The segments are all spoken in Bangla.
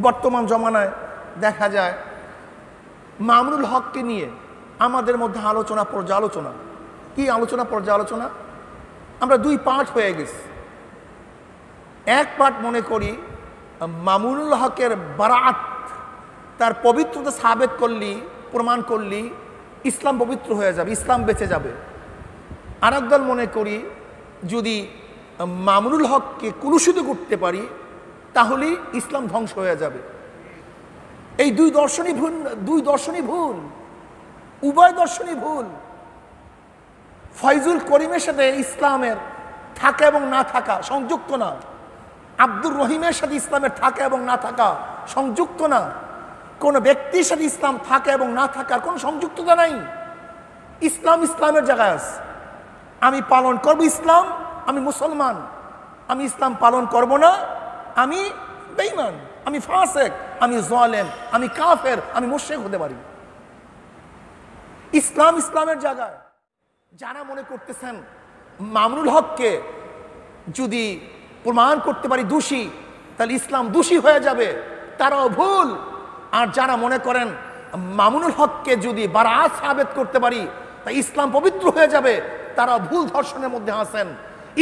বর্তমান জমানায় দেখা যায় মামুনুল হককে নিয়ে আমাদের মধ্যে আলোচনা পর্যালোচনা। কি আলোচনা পর্যালোচনা? আমরা দুই পার্ট হয়ে গেছি। এক পার্ট মনে করি মামুনুল হকের বারাত, তার পবিত্রতা সাবেত করলি, প্রমাণ করলি ইসলাম পবিত্র হয়ে যাবে, ইসলাম বেঁচে যাবে। আর একদল মনে করি যদি মামুনুল হককে কুলুষিত করতে পারি তাহলে ইসলাম ধ্বংস হয়ে যাবে। এই দুই দর্শনই ভুল, উভয় দর্শনই ভুল। ফয়জুল করিমের সাথে ইসলামের থাকা এবং না থাকা সংযুক্ত না। আব্দুর রহিমের সাথে ইসলামের থাকা এবং না থাকা সংযুক্ত না। কোন ব্যক্তির সাথে ইসলাম থাকা এবং না থাকার কোনো সংযুক্ততা নাই। ইসলাম ইসলামের জায়গায় আছে। আমি পালন করব ইসলাম, আমি মুসলমান। আমি ইসলাম পালন করব না, আমি বেঈমান, আমি ফাসেক, আমি জালেম, আমি কাফের, আমি মুশরিক হতে পারি। ইসলাম ইসলামের জায়গায়। যারা মনে করতেছেন মামুনুল হককে যদি প্রমাণ করতে পারি দোষী, তাহলে ইসলাম দোষী হয়ে যাবে, তারাও ভুল। আর যারা মনে করেন মামুনুল হককে যদি বারাত সাবেত করতে পারি তা ইসলাম পবিত্র হয়ে যাবে, তারা ভুল দর্শনের মধ্যে আছেন।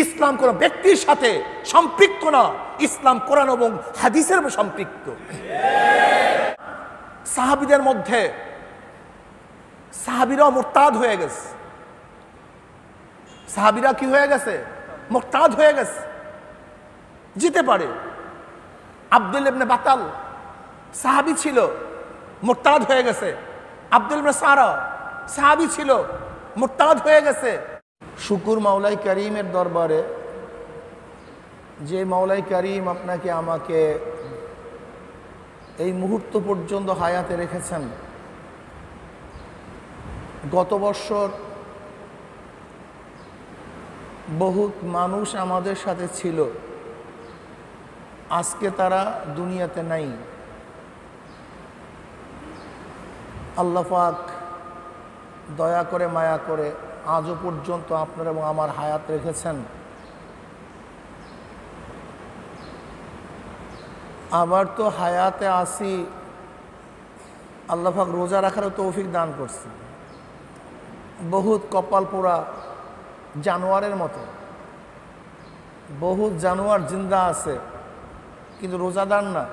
ইসলাম কোন ব্যক্তির সাথে সম্পৃক্ত না, ইসলাম কোরআন এবং হাদিসের সম্পৃক্ত। সাহাবীদের মধ্যে সাহাবীরা মুরতাদ হয়ে গেছে। সাহাবীরা কি হয়ে গেছে? মুরতাদ হয়ে গেছে। যেতে পারে আব্দুল্লাহ ইবনে বাতাল সাহাবী ছিল, মুরতাদ হয়ে গেছে। আব্দুল ইবনে সারা সাহাবী ছিল, মুরতাদ হয়ে গেছে। শুকুর মাওলাই করিমের দরবারে, যে মাওলাই করিম আপনাকে আমাকে এই মুহূর্ত পর্যন্ত হায়াতে রেখেছেন। গত বছর বহুত মানুষ আমাদের সাথে ছিল, আজকে তারা দুনিয়াতে নাই। আল্লাহ পাক দয়া করে মায়া করে আজও পর্যন্ত আপনার এবং আমার হায়াত রেখেছেন। আবার তো হায়াতে আসি, আল্লাহ পাক রোজা রাখারও তৌফিক দান করছে। বহুত কপাল পোড়া জানোয়ারের মতো, বহুত জানোয়ার জিন্দা আছে কিন্তু রোজাদার না।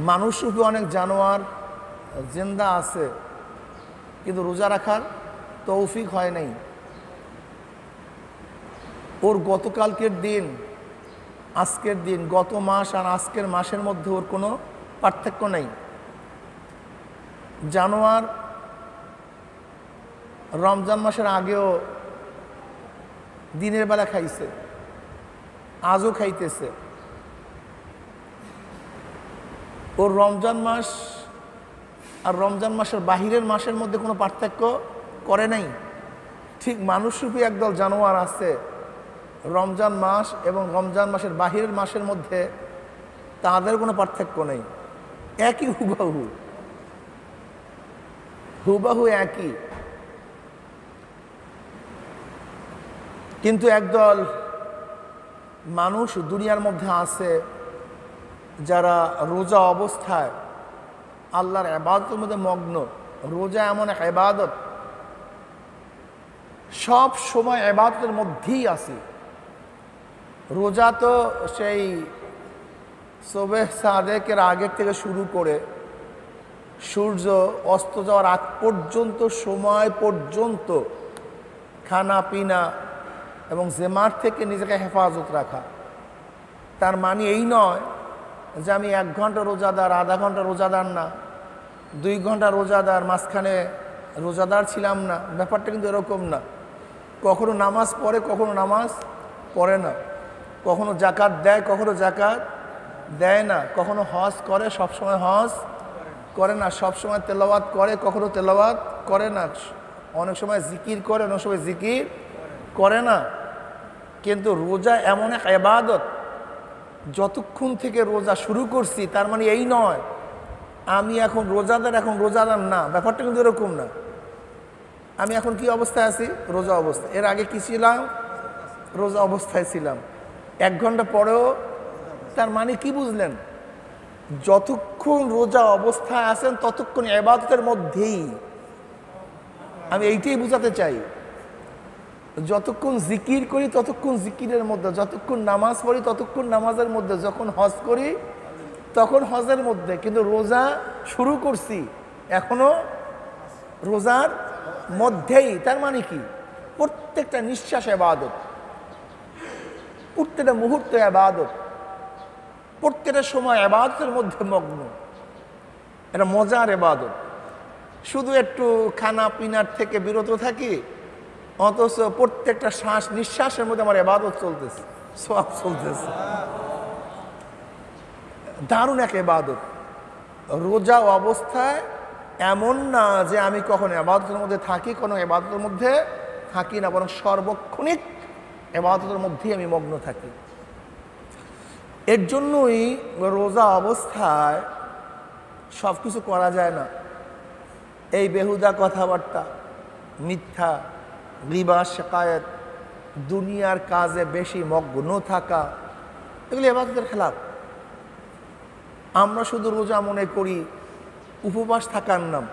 মানুষরূপী অনেক জানোয়ার জিন্দা আছে কিন্তু রোজা রাখার তৌফিক হয় নাই। ওর গতকালকের দিন আজকের দিন, গত মাস আর আজকের মাসের মধ্যে ওর কোনো পার্থক্য নেই। জানোয়ার রমজান মাসের আগেও দিনের বেলা খাইছে, আজও খাইতেছে। ওর রমজান মাস আর রমজান মাসের বাহিরের মাসের মধ্যে কোনো পার্থক্য করে নাই। ঠিক মানুষরূপী একদল জানোয়ার আছে, রমজান মাস এবং রমজান মাসের বাহিরের মাসের মধ্যে তাদের কোনো পার্থক্য নেই, একই হুবাহু, হুবাহু একই। কিন্তু একদল মানুষ দুনিয়ার মধ্যে আছে যারা রোজা অবস্থায় আল্লাহর ইবাদতের মধ্যে মগ্ন। রোজা এমন এক ইবাদত, সব সময় ইবাদতের মধ্যেই আছে। রোজা তো সেই সুবহ সাদেকের আগের থেকে শুরু করে সূর্য অস্ত যাওয়ার আগ পর্যন্ত সময় পর্যন্ত খানা পিনা এবং জেমার থেকে নিজেকে হেফাজত রাখা। তার মানে এই নয় যে আমি 1 ঘন্টা রোজাদার, আধা ঘন্টা রোজাদার না, 2 ঘন্টা রোজাদার, মাঝখানে রোজাদার ছিলাম না। ব্যাপারটা কিন্তু এরকম না। কখনো নামাজ পড়ে, কখনো নামাজ পড়ে না, কখনো জাকাত দেয়, কখনো জাকাত দেয় না, কখনো হজ করে, সবসময় হজ করে না, সবসময় তেলাওয়াত করে, কখনো তেলাওয়াত করে না, অনেক সময় জিকির করে, অনেক সময় জিকির করে না। কিন্তু রোজা এমন এক ইবাদত, যতক্ষণ থেকে রোজা শুরু করছি তার মানে এই নয় আমি এখন রোজাদার, এখন রোজাদার না। ব্যাপারটা কিন্তু এরকম না। আমি এখন কি অবস্থায় আছি? রোজা অবস্থা। এর আগে কি ছিলাম? রোজা অবস্থায় ছিলাম। 1 ঘন্টা পরেও, তার মানে কি বুঝলেন? যতক্ষণ রোজা অবস্থায় আছেন ততক্ষণ ইবাদতের মধ্যেই। আমি এইটাই বুঝাতে চাই, যতক্ষণ জিকির করি ততক্ষণ জিকিরের মধ্যে, যতক্ষণ নামাজ পড়ি ততক্ষণ নামাজের মধ্যে, যখন হজ করি তখন হজের মধ্যে। কিন্তু রোজা শুরু করছি এখনো রোজার মধ্যেই। তার মানে কি? প্রত্যেকটা নিঃশ্বাস ইবাদত, প্রত্যেকটা মুহূর্ত ইবাদত, প্রত্যেকটা সময় ইবাদতের মধ্যে মগ্ন। এটা মজার ইবাদত। শুধু একটু খানা পিনার থেকে বিরত থাকি, অথচ প্রত্যেকটা শ্বাস নিঃশ্বাসের মধ্যে আমার ইবাদত চলতেছে, সওয়াব চলতেছে। দারুণ এক ইবাদত। রোজা অবস্থায় এমন না যে আমি কখন ইবাদতের মধ্যে থাকি, কোনো ইবাদতের মধ্যে থাকি না, বরং সর্বক্ষণিক ইবাদতের মধ্যেই আমি মগ্ন থাকি। এর জন্যই রোজা অবস্থায় সব কিছু করা যায় না। এই বেহুদা কথাবার্তা, মিথ্যা, গীবা, শিকায়েত, দুনিয়ার কাজে বেশি মগ্ন থাকা, এগুলি ইবাদতের খেলাফ। আমরা শুধু রোজা মনে করি উপবাস থাকার নাম।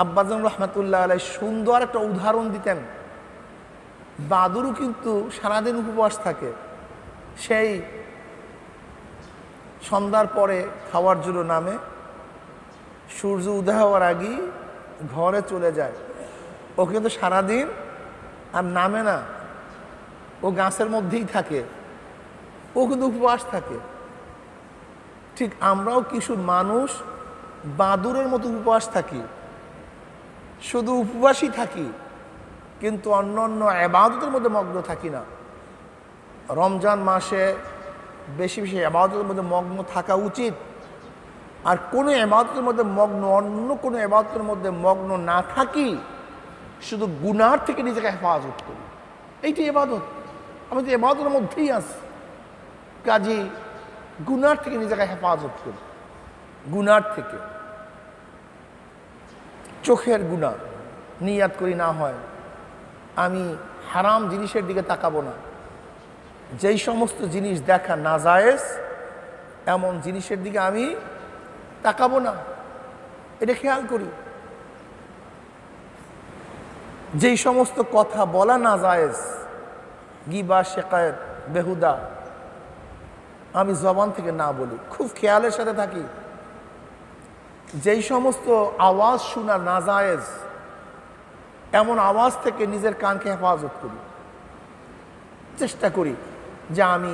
আব্বাজান রহমাতুল্লাহ আলাইহি সুন্দর একটা উদাহরণ দিতেন। বাদুরও কিন্তু সারাদিন উপবাস থাকে, সেই সন্ধ্যার পরে খাওয়ার জন্য নামে, সূর্য উদয় হওয়ার আগেই ঘরে চলে যায়। ও কিন্তু সারাদিন আর নামে না, ও গাছের মধ্যেই থাকে, ও কিন্তু উপবাস থাকে। ঠিক আমরাও কিছু মানুষ বাদুরের মতো উপবাস থাকি, শুধু উপবাসই থাকি, কিন্তু অন্য অন্য ইবাদতের মধ্যে মগ্ন থাকি না। রমজান মাসে বেশি বেশি ইবাদতের মধ্যে মগ্ন থাকা উচিত। আর কোনো ইবাদতের মধ্যে মগ্ন, অন্য কোনো ইবাদতের মধ্যে মগ্ন না থাকি, শুধু গুনার থেকে নিজেকে হেফাজত করি, এইটি ইবাদত। আমি তো ইবাদতের মধ্যেই আছি, কাজী গুনার থেকে নিজেকে হেফাজত করি। গুনার থেকে, চোখের গুনাহ নিয়াত করি না হয় আমি হারাম জিনিসের দিকে তাকাবো না। যেই সমস্ত জিনিস দেখা নাজায়েজ এমন জিনিসের দিকে আমি তাকাবো না, এটা খেয়াল করি। যেই সমস্ত কথা বলা নাজায়েজ, গীবা, শিকায়েত, বেহুদা, আমি জবান থেকে না বলি, খুব খেয়ালের সাথে থাকি। যেই সমস্ত আওয়াজ শোনা নাজায়েজ এমন আওয়াজ থেকে নিজের কানকে হেফাজত করি। চেষ্টা করি যে আমি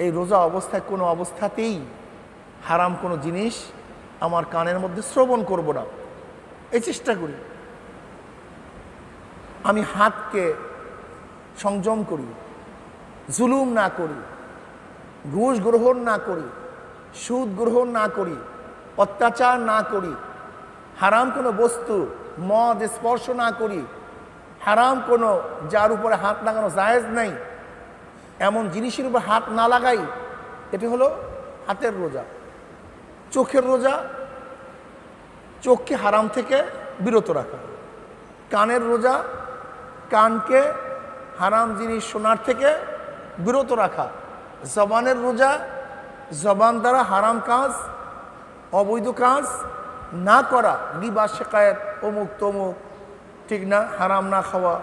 এই রোজা অবস্থায় কোনো অবস্থাতেই হারাম কোনো জিনিস আমার কানের মধ্যে শ্রবণ করব না, এই চেষ্টা করি। আমি হাতকে সংযম করি, জুলুম না করি, ঘুষ গ্রহণ না করি, সুদ গ্রহণ না করি, অত্যাচার না করি, হারাম কোনো বস্তু মদ স্পর্শ না করি, হারাম কোনো যার উপরে হাত লাগানো জায়েজ নাই এমন জিনিসের উপর হাত না লাগাই। এটি হলো হাতের রোজা। চোখের রোজা, চোখকে হারাম থেকে বিরত রাখা। কানের রোজা, কানকে হারাম জিনিস শোনার থেকে বিরত রাখা। জবানের রোজা, জবান দ্বারা হারাম কাজ, অবৈধ কাজ না করা, গীবা, শিকায়েত, অমুক তমুক, ঠিক না, হারাম না খাওয়া,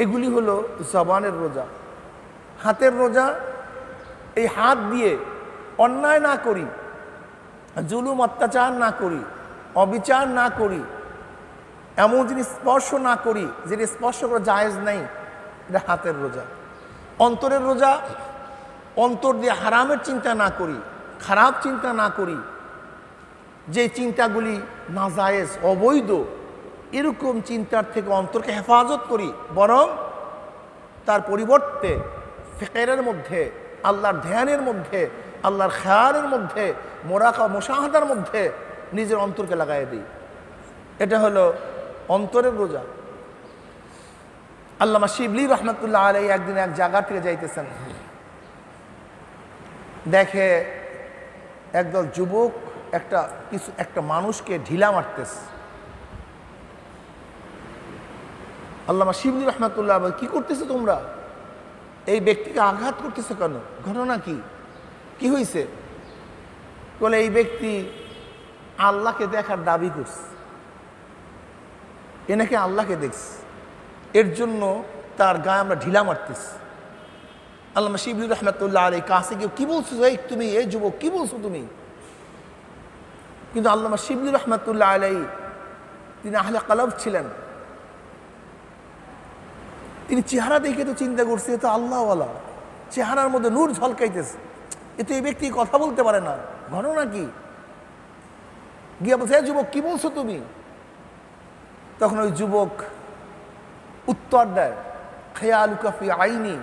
এগুলি হলো জবানের রোজা। হাতের রোজা, এই হাত দিয়ে অন্যায় না করি, জুলুম অত্যাচার না করি, অবিচার না করি, এমন জিনিস স্পর্শ না করি যেটা স্পর্শ করা জায়েজ নাই, এটা হাতের রোজা। অন্তরের রোজা, অন্তর দিয়ে হারামের চিন্তা না করি, খারাপ চিন্তা না করি, যে চিন্তাগুলি নাজায়েজ, অবৈধ, এরকম চিন্তার থেকে অন্তরকে হেফাজত করি, বরং তার পরিবর্তে ফিকিরের মধ্যে, আল্লাহর ধ্যানের মধ্যে, আল্লাহর খেয়ালের মধ্যে, মুশাহাদার মধ্যে নিজের অন্তরকে লাগাই দিই। এটা হলো অন্তরের রোজা। আল্লামা শিবলি রহমতুল্লাহ আলাইহি একদিন এক জায়গা থেকে যাইতেছেন, দেখে একদল যুবক একটা মানুষকে ঢিলা মারতেছে। আল্লামা শিবলি রহমতুল্লাহ, কি করতেছো তোমরা? এই ব্যক্তিকে আঘাত করতেছে কেন? ঘটনা কি? কি হয়েছে? বলে এই ব্যক্তি আল্লাহকে দেখার দাবি করছে, এ নাকি আল্লাহকে দেখছে, এর জন্য তার গায়ে আমরা ঢিলা মারতেছি। আল্লামা শিবলি রহমতুল্লাহ আলী কাছে গিয়ে কি বলছো এই তুমি, এই যুবক কি বলছো তুমি? কিন্তু আল্লামা শিবলি রহমতুল্লাহ আলী তিনি আহলে কলব ছিলেন, তিনি চেহারা দেখে তো চিন্তা করছে এ তো আল্লাহওয়ালা, চেহারার মধ্যে নূর ঝলকাইতেছে, এ তো এই ব্যক্তি কথা বলতে পারে না, ঘটনা কি? গিয়া বলছে এই যুবক কি বলছো তুমি? তখন ওই যুবক উত্তর দেয়, খেয়ালুকা ফি আইনি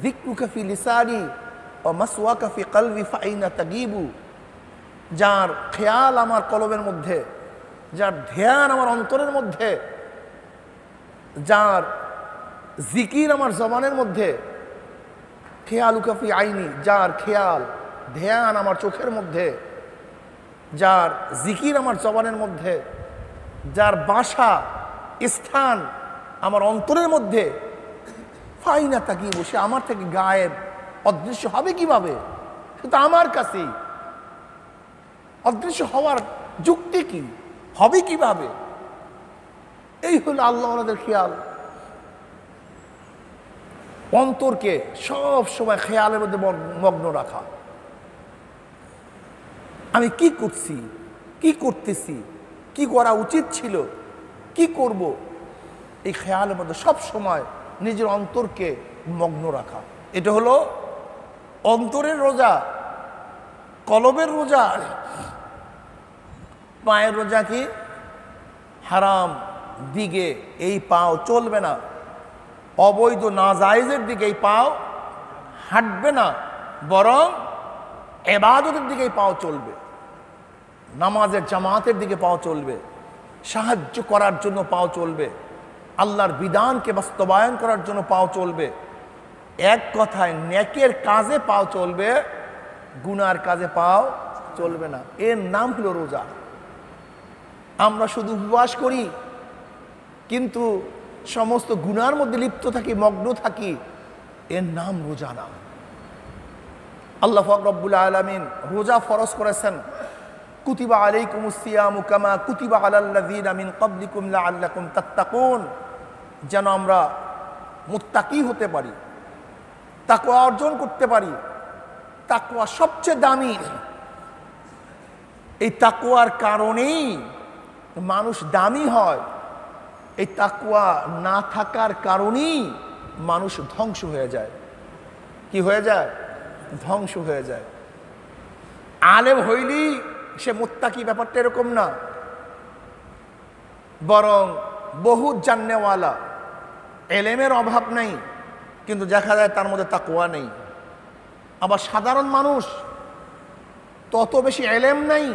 যিকরুকা ফি লিসানি ওয়া মাসওয়াকা ফি কলবি ফাইনা তাগিবু। যার খেয়াল আমার কলবের মধ্যে, যার ধ্যান আমার অন্তরের মধ্যে, যার জিকির আমার জবানের মধ্যে, খেয়ালুকা ফি আইনি, যার খেয়াল ধ্যান আমার চোখের মধ্যে, যার জিকির আমার জবানের মধ্যে, যার বাসা স্থান আমার অন্তরের মধ্যে, ফাইনা তাকিয়ে বসে আমার থেকে গায়েব অদৃশ্য হবে কিভাবে? সেটা আমার কাছেই অদৃশ্য হওয়ার যুক্তি কি, হবে কিভাবে? এই হলো আল্লাহ ওনাদের খেয়াল। অন্তরকে সব সময় খেয়ালের মধ্যে মগ্ন রাখা, আমি কি করছি, কি করতেছি, কি করা উচিত ছিল, কি করব, এই খেয়ালের মধ্যে সব সময় নিজের অন্তরকে মগ্ন রাখা। এটা হলো অন্তরের রোজা। কলবের রোজা, পায়ের রোজা কি? হারাম দিকে এই পাও চলবে না, অবৈধ নাজায়েজের দিকে এই পাও হাঁটবে না, বরং ইবাদতের দিকে এই পাও চলবে, নামাজের জামাতের দিকে পাও চলবে, সাহায্য করার জন্য পাও চলবে, আল্লাহর বিধানকে বাস্তবায়ন করার জন্য পাও চলবে। এক কথায় নেকের কাজে পাও চলবে, গুনার কাজে পাও চলবে না। এর নাম হলো রোজা। আমরা শুধু উপবাস করি কিন্তু সমস্ত গুনার মধ্যে লিপ্ত থাকি, মগ্ন থাকি, এর নাম রোজা না। আল্লাহ পাক রব্বুল আলামিন রোজা ফরজ করেছেন, কুতিবা আলাইকুমুস সিয়ামু কামা কুতিবা আলাল্লাযীনা মিন ক্বাবলিকুম লাআল্লাকুম তাত্তাকুন, যেন আমরা মুত্তাকি হতে পারি, তাকওয়া অর্জন করতে পারি। তাকওয়া সবচেয়ে দামি। এই তাকওয়ার কারণেই মানুষ দামি হয়, এই তাকওয়া না থাকার কারণেই মানুষ ধ্বংস হয়ে যায়। কি হয়ে যায়? ধ্বংস হয়ে যায়। আলেম হইলি সে মুত্তাকি, ব্যাপারটা এরকম না, বরং বহুত জান্নেওয়ালা, এলেমের অভাব নেই কিন্তু দেখা যায় তার মধ্যে তাকওয়া নেই। আবার সাধারণ মানুষ তত বেশি এলেম নেই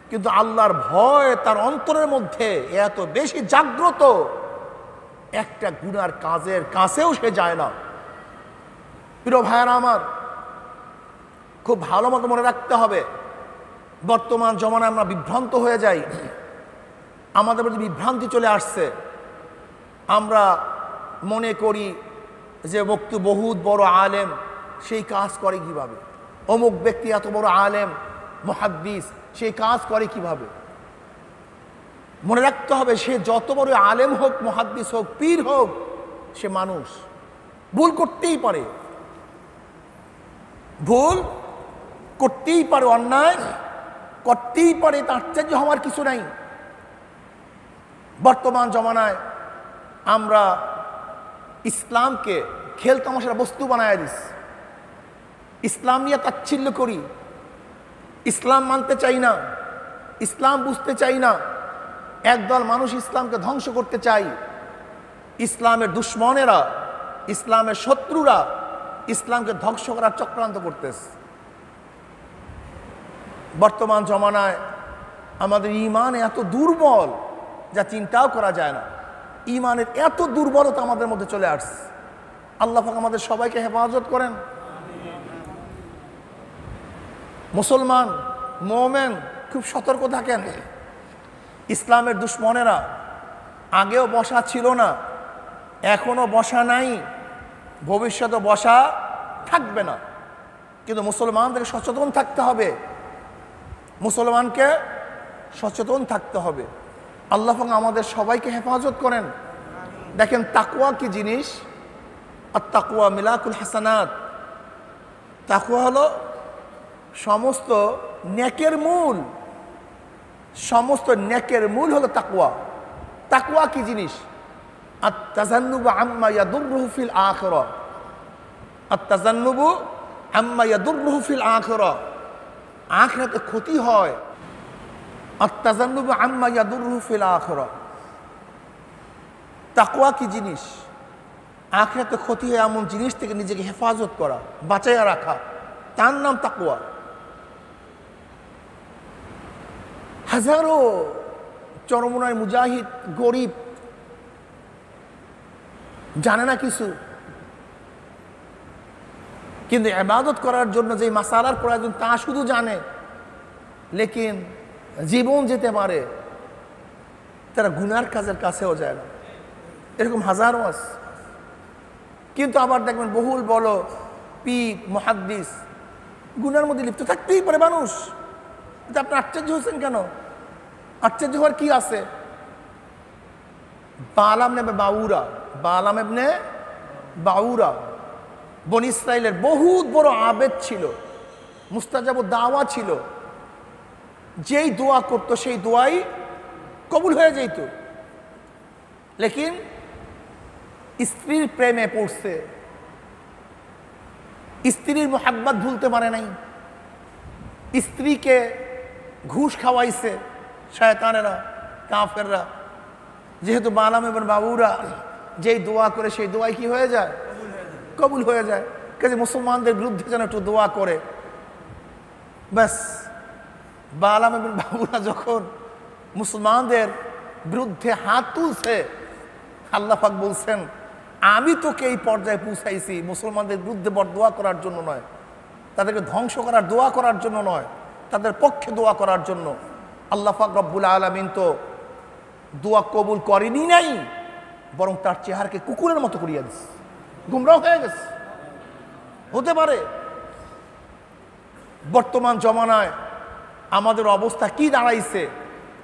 কিন্তু আল্লাহর ভয় তার অন্তরের মধ্যে এত বেশি জাগ্রত, একটা গুনার কাজের কাছেও সে যায় না। প্রিয় ভাইয়েরা আমার, খুব ভালো মতো মনে রাখতে হবে, বর্তমান জমানায় আমরা বিভ্রান্ত হয়ে যাই, আমাদের মধ্যে বিভ্রান্তি চলে আসছে। আমরা মনে করি যে ব্যক্তি বহুত বড় আলেম, সেই কাজ করে কিভাবে? অমুক ব্যক্তি এত বড় আলেম মুহাদ্দিস, সেই কাজ করে কিভাবে? মনে রাখতে হবে, সে যত বড় আলেম হোক, মুহাদ্দিস হোক, পীর হোক, সে মানুষ, ভুল করতেই পারে, ভুল করতেই পারে, অন্যায় করতেই পারে, তা আশ্চর্য হওয়ার কিছু নাই। বর্তমান জমানায় আমরা ইসলামকে খেল তামাশার বস্তু বানায় দিস, ইসলাম নিয়ে তাচ্ছিল্য করি, ইসলাম মানতে চাই না, ইসলাম বুঝতে চাই না। একদল মানুষ ইসলামকে ধ্বংস করতে চাই, ইসলামের দুশ্মনেরা, ইসলামের শত্রুরা ইসলামকে ধ্বংস করার চক্রান্ত করতেছে। বর্তমান জমানায় আমাদের ঈমান এত দুর্বল যা চিন্তাও করা যায় না। ঈমানের এত দুর্বলতা আমাদের মধ্যে চলে আসছে। আল্লাহ পাক আমাদের সবাইকে হেফাজত করেন। মুসলমান মুমিন খুব সতর্ক থাকেন। ইসলামের দুশ্মনেরা আগেও বসা ছিল না, এখনো বসা নাই, ভবিষ্যতে বসা থাকবে না। কিন্তু মুসলমানদের সচেতন থাকতে হবে, মুসলমানকে সচেতন থাকতে হবে। আল্লাহ আমাদের সবাইকে হেফাজত করেন। দেখেন তাকওয়া কি জিনিস, আর তাকওয়া মিলাকুল হাসানাত। তাকওয়া হলো সমস্ত নেকের মূল, সমস্ত নেকের মূল হলো তাকওয়া। তাকওয়া কি জিনিস? আত-তাজান্নুবু আম্মা ইয়াদুররুহু ফিল আখিরাহ, আত-তাজান্নুবু আম্মা ইয়াদুররুহু ফিল আখিরাহ, আখিরাতে ক্ষতি হয়। আত-তাজান্নুবু আম্মা ইয়াদুররুহু ফিল আখিরাহ। তাকওয়া কি জিনিস? আখিরাতে ক্ষতি হয় এমন জিনিস থেকে নিজেকে হেফাজত করা, বাঁচাইয়া রাখা, তার নাম তাকওয়া। হাজারো চরমনায় মুজাহিদ গরিব, জানে না কিছু, কিন্তু ইবাদত করার জন্য যে মাসালার প্রয়োজন তা শুধু জানে, লেকিন জীবন যেতে পারে, তারা গুনার কাজের কাছেও যায় না। এরকম হাজারো আছে। কিন্তু আবার দেখবেন বহুল বলো পীর মুহাদ্দিস, গুনার মধ্যে লিপ্ত থাকতেই পারে মানুষ। আপনি আশ্চর্য হচ্ছেন কেন? আশ্চর্য হওয়ার কি আছে? বালাম নেবে বাউরা, বালাম এবনে বাউরা বনি ইসরাইলের বহুত বড় আবেদ ছিল, মুস্তাজাবুদ দাওয়া ছিল। যেই দোয়া করতো সেই দোয়াই কবুল হয়ে যেত। লেকিন স্ত্রীর প্রেমে পড়ছে, স্ত্রীর মোহাব্বত ভুলতে পারে নাই, স্ত্রীকে ঘুষ খাওয়াইছে শয়তানেরা, কাফেররা। যেহেতু বালাম এবং বাবুরা যেই দোয়া করে সেই দোয়াই কি হয়ে যায়? কবুল হয়ে যায়। কাজে মুসলমানদের বিরুদ্ধে যেন একটু দোয়া করে, ব্যাস। বালাম এবং বাবুরা যখন মুসলমানদের বিরুদ্ধে হাত তুলছে, আল্লাহ পাক বলছেন আমি তোকে এই পর্যায়ে পৌঁছাইছি মুসলমানদের বিরুদ্ধে বরদোয়া করার জন্য নয়, তাদেরকে ধ্বংস করার দোয়া করার জন্য নয়, তাদের পক্ষে দোয়া করার জন্য। আল্লাহ পাক রব্বুল আলামিন তো দোয়া কবুল করেনি নাই, বরং তার চেহারাকে কুকুরের মতো করিয়া দিচ্ছে, গুমরাহ হয়ে গেছে। হতে পারে বর্তমান জমানায় আমাদের অবস্থা কি দাঁড়াইছে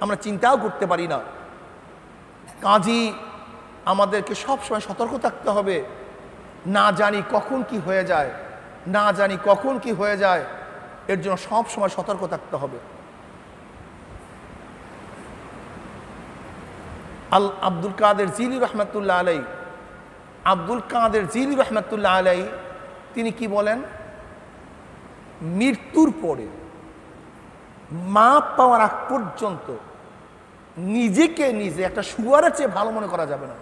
আমরা চিন্তাও করতে পারি না। কাজী আমাদেরকে সবসময় সতর্ক থাকতে হবে। না জানি কখন কি হয়ে যায়, না জানি কখন কি হয়ে যায়, এর জন্য সবসময় সতর্ক থাকতে হবে। আব্দুল কাদের জিলি রহমতুল্লাহ আলাই, আব্দুল কাদের জিলি রহমতুল্লাহ আলাই তিনি কি বলেন? মৃত্যুর পরে মাপ পাওয়ার আগ পর্যন্ত নিজেকে নিজে একটা শুয়ারের চেয়ে ভালো মনে করা যাবে না।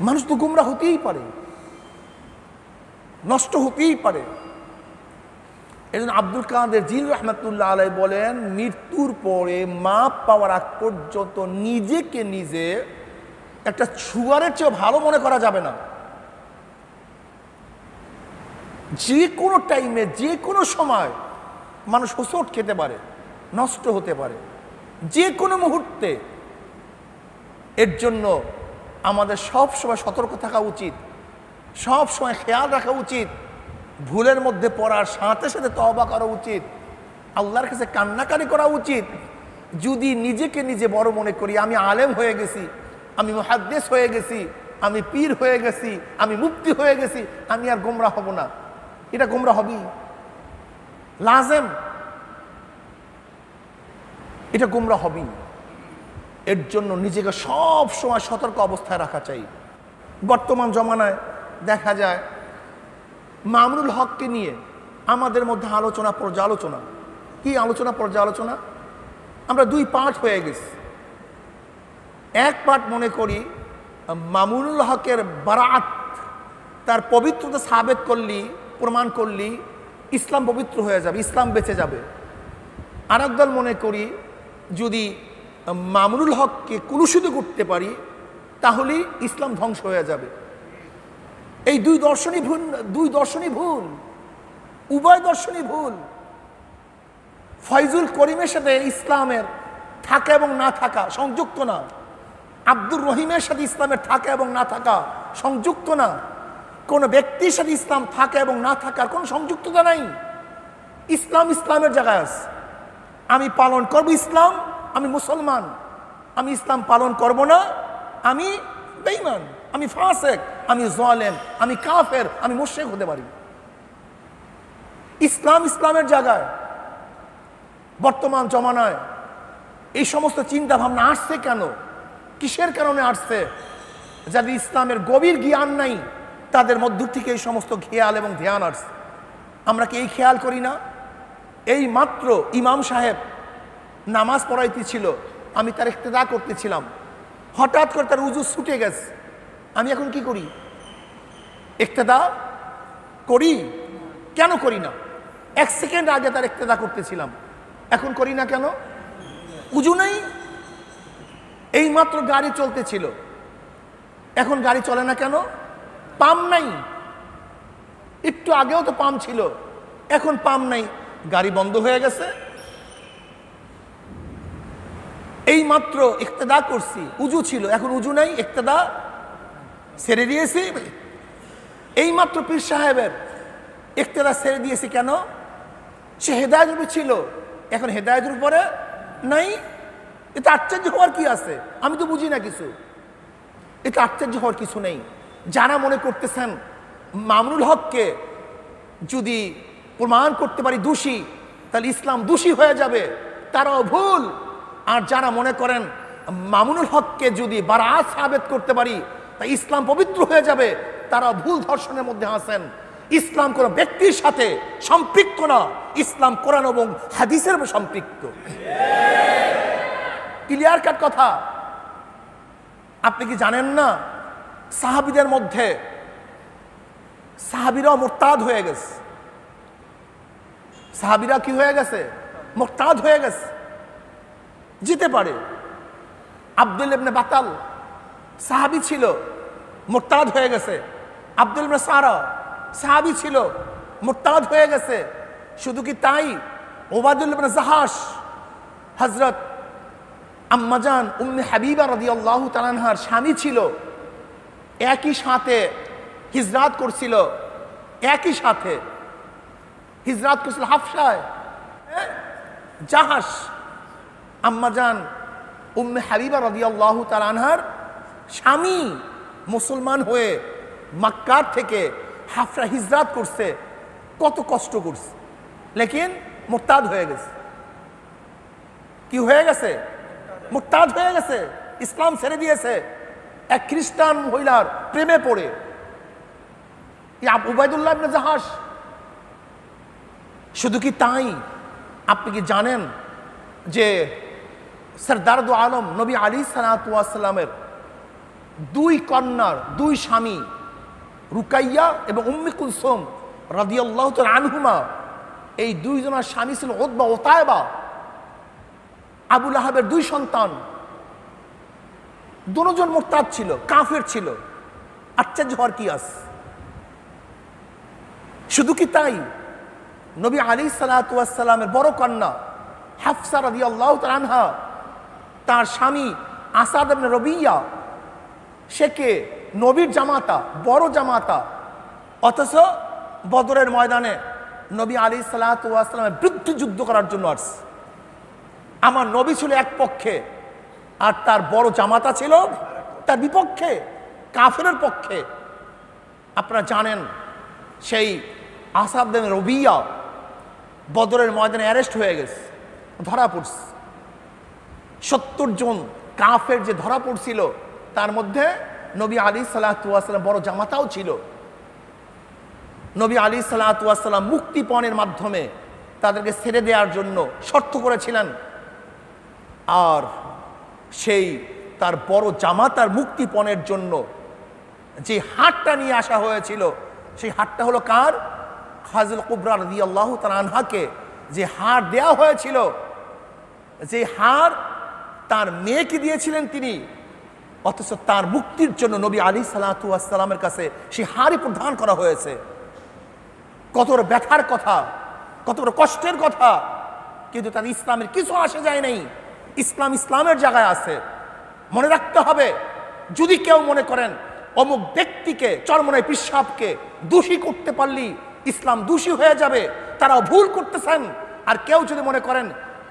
মানুষ তো গুমরা হতেই পারে, নষ্ট হতেই পারে। এই জন্য আব্দুল কাদের জিলি রহমতুল্লাহ আলাই বলেন মৃত্যুর পরে মাপ পাওয়ার আগ পর্যন্ত নিজেকে নিজে একটা শুয়ারের চেয়ে ভালো মনে করা যাবে না। যে কোনো টাইমে যে কোনো সময় মানুষ হোঁচট খেতে পারে, নষ্ট হতে পারে, যে কোনো মুহূর্তে। এর জন্য আমাদের সব সময় সতর্ক থাকা উচিত, সব সময় খেয়াল রাখা উচিত। ভুলের মধ্যে পড়ার সাথে সাথে তওবা করা উচিত, আল্লাহর কাছে কান্নাকারি করা উচিত। যদি নিজেকে নিজে বড় মনে করি, আমি আলেম হয়ে গেছি, আমি মুহাদ্দিস হয়ে গেছি, আমি পীর হয়ে গেছি, আমি মুফতি হয়ে গেছি, আমি আর গোমরা হব না, এটা গোমরা হবি লাজেম, এটা গোমরা হবি। এর জন্য নিজেকে সব সময় সতর্ক অবস্থায় রাখা চাই। বর্তমান জমানায় দেখা যায় মামুনুল হককে নিয়ে আমাদের মধ্যে আলোচনা পর্যালোচনা। কি আলোচনা পর্যালোচনা? আমরা দুই পার্ট হয়ে গেছি। এক পার্ট মনে করি মামুনুল হকের বারাত, তার পবিত্রতা সাবেত করলি, প্রমাণ করলি ইসলাম পবিত্র হয়ে যাবে, ইসলাম বেঁচে যাবে। আর একদল মনে করি যদি মামুনুল হককে কুলুষিত করতে পারি তাহলে ইসলাম ধ্বংস হয়ে যাবে। এই দুই দর্শনই ভুল, দুই দর্শনই ভুল, উভয় দর্শনই ভুল। ফয়জুল করিমের সাথে ইসলামের থাকা এবং না থাকা সংযুক্ত না, আব্দুর রহিমের সাথে ইসলামের থাকা এবং না থাকা সংযুক্ত না। কোনো ব্যক্তির সাথে ইসলাম থাকা এবং না থাকার কোনো সংযুক্ততা নাই। ইসলাম ইসলামের জায়গায় আছে। আমি পালন করব ইসলাম, আমি মুসলমান। আমি ইসলাম পালন করব না, আমি বেঈমান, আমি ফাসেক, আমি জালেম, আমি কাফের, আমি মুশরিক হতে পারি। ইসলাম ইসলামের জায়গায়। বর্তমান জমানায় এই সমস্ত চিন্তা ভাবনা আসছে কেন? কিসের কারণে আসছে? যাদের ইসলামের গভীর জ্ঞান নাই তাদের মধ্য থেকে এই সমস্ত খেয়াল এবং ধ্যান আসছে। আমরা কি এই খেয়াল করি না? এই মাত্র ইমাম সাহেব নামাজ পড়াইতেছিল, আমি তার ইক্তেদা করতেছিলাম, হঠাৎ করে তার উজু ছুটে গেছে। আমি এখন কি করি? ইক্তেদা করি? কেন করি না? 1 সেকেন্ড আগে তার ইক্তেদা করতেছিলাম, এখন করি না কেন? উজু নাই। এই মাত্র গাড়ি চলতেছিল, এখন গাড়ি চলে না কেন? পাম্প নাই। একটু আগেও তো পাম্প ছিল, এখন পাম্প নাই, গাড়ি বন্ধ হয়ে গেছে। এই মাত্র ইক্তেদা করছি, উজু ছিল, এখন উজু নাই, ইক্তেদা ছেড়ে দিয়েছি। এই মাত্র পীর সাহেবের ইক্তেদা ছেড়ে দিয়েছি কেন? সে হেদায়েতের উপরে ছিল, এখন হেদায়েতের উপরে নাই। এটা আশ্চর্য হওয়ার কি আছে? আমি তো বুঝি না কিছু। এটা আশ্চর্য হওয়ার কিছু নেই। যারা মনে করতেছেন মামুনুল হককে যদি প্রমাণ করতে পারি দোষী, তাহলে ইসলাম দোষী হয়ে যাবে, তারাও ভুল। আর যারা মনে করেন মামুনুল হককে যদি বারাত সাবেত করতে পারি তা ইসলাম পবিত্র হয়ে যাবে, তারা ভুল দর্শনের মধ্যে আছেন। ইসলাম কোন ব্যক্তির সাথে সম্পৃক্ত না, ইসলাম কোরআন এবং হাদিসের সম্পৃক্ত। ক্লিয়ার কাট কথা। আপনি কি জানেন না সাহাবীদের মধ্যে সাহাবীরাও মুরতাদ হয়ে গেছে? সাহাবীরা কি হয়ে গেছে? মুরতাদ হয়ে গেছে। যেতে পারে। আব্দুল ইবনে বাতাল সাহাবী ছিল, মুরতাদ হয়ে গেছে। আব্দুল ইবনে সারা সাহাবী ছিল, মুরতাদ হয়ে গেছে। শুধু কি তাই? ওবায়দুল ইবনে জাহাশ, হযরত আম্মাজান উম্মে হাবিবা রাদিয়াল্লাহু তাআলা আনহার স্বামী ছিল, একই সাথে হিজরাত করছিল, একই সাথে হিজরাত করছিল হাফসায়। জাহাশ আম্মাজান উম্মে হাবিবা রাদিয়াল্লাহু তাআলা আনহার স্বামী মুসলমান হয়ে মক্কা থেকে হাফসা হিজরাত করছে, কত কষ্ট করছে, লেকিন মুরতাদ হয়ে গেছে। কি হয়ে গেছে? মুরতাদ হয়ে গেছে, ইসলাম ছেড়ে দিয়েছে এক খ্রিস্টান মহিলার প্রেমে পড়ে। উবাইদুল্লাহ ইবনে জাহাশ। শুধু কি তাই? আপনি কি জানেন যে সরদার দু আলম নবী আলাইহিস সালামের 2 কন্যার 2 স্বামী, রুকাইয়া এবং উম্মে কুলসুম রাদিয়াল্লাহু তাআলা আনহুমা, এই 2 জনের স্বামী ছিল উতবা ও তায়েবা। আবু লাহাবের 2 সন্তান, দুজন মুরতাদ ছিল, কাফের ছিল। আশ্চর্য হওয়ার কি আছে? শুধু কি তাই? নবী আলাইহিস সালামের বড় কন্যা হাফসা রাদিয়াল্লাহু তাআলা আনহা, তার স্বামী আসাদ ইবনে রবিয়া, সে কে? নবীর জামাতা, বড় জামাতা, অথচ বদরের ময়দানে নবী আলাইহিস সালামের বিরুদ্ধে যুদ্ধ করার জন্য আসছে। আমার নবী ছিল এক পক্ষে, আর তার বড় জামাতা ছিল তার বিপক্ষে, কাফেরের পক্ষে। আপনারা জানেন সেই আসাদ ইবনে রবিয়া বদরের ময়দানে অ্যারেস্ট হয়ে গেছে, ধরা পড়ছে। 70 জন কাফের যে ধরা পড়ছিল তার মধ্যে নবী আলাইহিস সালাম বড় জামাতাও ছিল। নবী আলাইহিস সালাম মুক্তিপণের মাধ্যমে তাদেরকে ছেড়ে দেওয়ার জন্য শর্ত করেছিলেন। আর সেই তার বড় জামাতার মুক্তিপণের জন্য যে হাটটা নিয়ে আসা হয়েছিল, সেই হাটটা হলো কার? খাদিজা কুবরা রাদিয়াল্লাহু তাআলা আনহাকে যে হার দেওয়া হয়েছিল, যে হার তার মেয়েকে দিয়েছিলেন তিনি, অথচ তার মুক্তির জন্য নবী আলাইহিস সালামের কাছে সেই হারই প্রদান করা হয়েছে। কত বড় ব্যথার কথা, কত বড় কষ্টের কথা, কিন্তু তার ইসলামের কিছু আসে যায় নাই। ইসলাম ইসলামের জায়গায় আছে। মনে রাখতে হবে, যদি কেউ মনে করেন অমুক ব্যক্তিকে চরমনাই পীর সাহেবকে দোষী করতে পারলি ইসলাম দোষী হয়ে যাবে, তারাও ভুল করতেছেন। আর কেউ যদি মনে করেন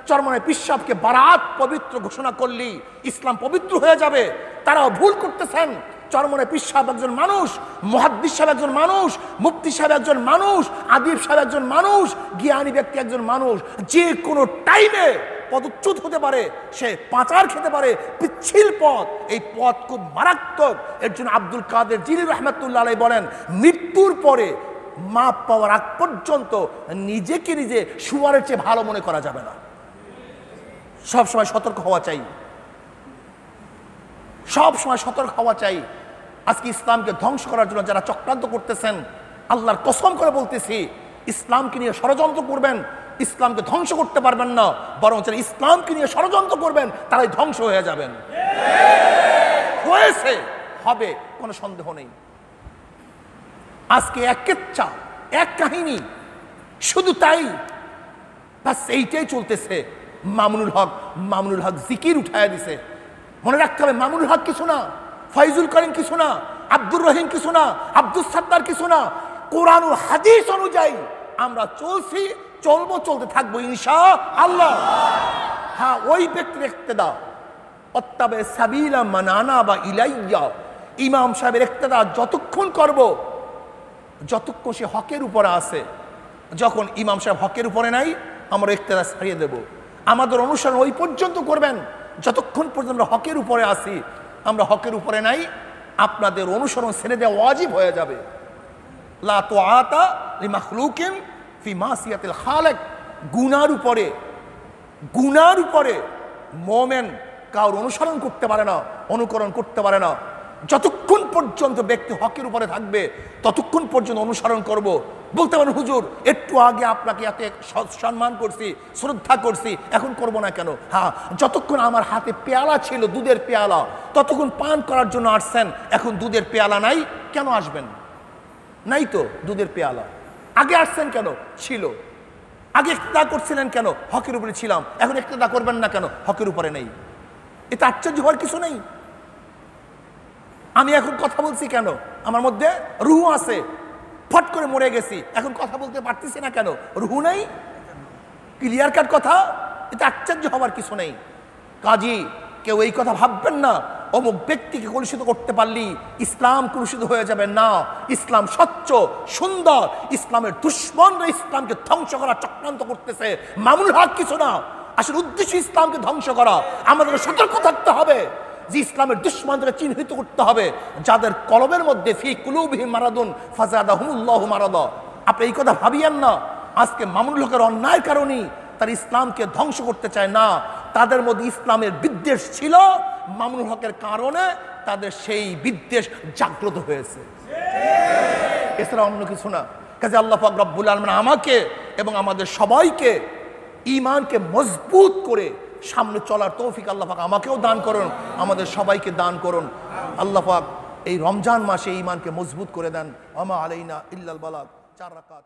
চরমনাই পীর সাহেবকে বারাত পবিত্র ঘোষণা করলি ইসলাম পবিত্র হয়ে যাবে, তারাও ভুল করতেছেন। চরমনাই পীর সাহেব একজন মানুষ, মুহাদ্দিস সাহেব একজন মানুষ, মুফতি সাহেব একজন মানুষ, আদিব সাহেব একজন মানুষ, জ্ঞানী ব্যক্তি একজন মানুষ। যে কোনো টাইমে পদচ্যুত হতে পারে, সে পাচার খেতে পারে, পিচ্ছিল পথ, এই পথ খুব মারাত্মক। এর জন্য আব্দুল কাদের জিলানী রহমাতুল্লাহ আলাইহি বলেন, মৃত্যুর পরে মাপ পাওয়ার আগ পর্যন্ত নিজেকে নিজে শুয়ারের চেয়ে ভালো মনে করা যাবে না। সবসময় সতর্ক হওয়া চাই, সব সময় সতর্ক হওয়া চাই। আজকে ইসলামকে ধ্বংস করার জন্য যারা চক্রান্ত করতেছেন, আল্লাহর কসম করে বলতেছি, ইসলামকে নিয়ে ষড়যন্ত্র করবেন, ইসলামকে ধ্বংস করতে পারবেন না, বরং যারা ইসলামকে নিয়ে ষড়যন্ত্র করবেন তারাই ধ্বংস হয়ে যাবেন। হয়েছে, হবে, কোনো সন্দেহ নেই। আজকে এক কেচ্ছা, এক কাহিনী, শুধু তাই, বাস এইটাই চলতেছে। মামুনুল হক জিকির উঠায় দিছে। মনে রাখতে হবে, মামুনুল হক কিছু না, ফয়জুল করিম কিছু না, আব্দুর রহিম কিছু না, আব্দুল সাত্তার কিছু না। কোরআন ও হাদিস অনুযায়ী আমরা চলছি, চলবো, চলতে থাকবো ইনশাআল্লাহ। হ্যাঁ, ওই ব্যক্তির ইক্তেদা, অত্তাবে সাবিলা মান আনাবা ইলাইয়া, ইমাম সাহেবের ইক্তেদা যতক্ষণ করব, যতক্ষণ সে হকের উপরে আছে। যখন ইমাম সাহেব হকের উপরে নাই, আমরা ইক্তেদা ছাড়িয়ে দেব। আমাদের অনুসরণ ওই পর্যন্ত করবেন যতক্ষণ পর্যন্ত আমরা হকের উপরে আসি। আমরা হকের উপরে নাই, আপনাদের অনুসরণ ছেড়ে দেওয়া ওয়াজিব হয়ে যাবে। লা তুআতা লিমাখলুকিন ফি মাসিয়াতিল খালিক। গুনার উপরে মুমিন কাউর অনুসরণ করতে পারে না, অনুকরণ করতে পারে না। যতক্ষণ পর্যন্ত ব্যক্তি হকের উপরে থাকবে ততক্ষণ পর্যন্ত অনুসরণ করব। বলতে পারেন, হুজুর একটু আগে আপনাকে এত সম্মান করছি, শ্রদ্ধা করছি, এখন করব না কেন? হ্যাঁ, যতক্ষণ আমার হাতে পেয়ালা ছিল, দুধের পেয়ালা, ততক্ষণ পান করার জন্য আসছেন। এখন দুধের পেয়ালা নাই, কেন আসবেন? নাই তো দুধের পেয়ালা। আগে আসছেন কেন? ছিল। আগে ইক্তেদা করছিলেন কেন? হকের উপরে ছিলাম। এখন ইক্তেদা করবেন না কেন? হকের উপরে নেই। এটা আশ্চর্য হওয়ার কিছু নেই। আমি এখন কথা বলছি কেন? আমার মধ্যে রুহ আছে, ফট করে মরে গেছি, এখন কথা বলতে পারতেছি না কেন? রুহ নাই, ক্লিয়ার কাট কথা। এটা আশ্চর্য হওয়ার কিছু নেই। কাজী কেউ এই কথা ভাববেন না অমুক ব্যক্তিকে কলুষিত করতে পারলি ইসলাম কলুষিত হয়ে যাবে না। ইসলাম স্বচ্ছ, সুন্দর। ইসলামের দুশ্মনরা ইসলামকে ধ্বংস করার চক্রান্ত করতেছে। মামুনুল হক কিছু না, আসলে উদ্দেশ্য ইসলামকে ধ্বংস করা। আমাদের সতর্ক থাকতে হবে যে ইসলামের দুশ্মনদের চিহ্নিত করতে হবে, যাদের কলবের মধ্যে ফি কুলুবিহিম মারাদুন ফাযাদাহুমুল্লাহু মারাদা। আপনি এই কথা ভাবিয়েন না আজকে মামুনুল হকের অন্যায় কারণেই তার ইসলামকে ধ্বংস করতে চায় না। তাদের মধ্যে ইসলামের বিদ্বেষ ছিল, মামুনুল হকের কারণে তাদের সেই বিদ্বেষ জাগ্রত হয়েছে, এছাড়া অন্য কিছু না। কাজে আল্লাহ পাক রব্বুল আলামিন আমাকে এবং আমাদের সবাইকে ঈমানকে মজবুত করে সামনে চলার তৌফিক আল্লাহ পাক আমাকেও দান করুন, আমাদের সবাইকে দান করুন। আল্লাহ পাক এই রমজান মাসে ঈমানকে মজবুত করে দেন। আমা আলাইনা ইল্লাল বালাগ। 4 রাকাত।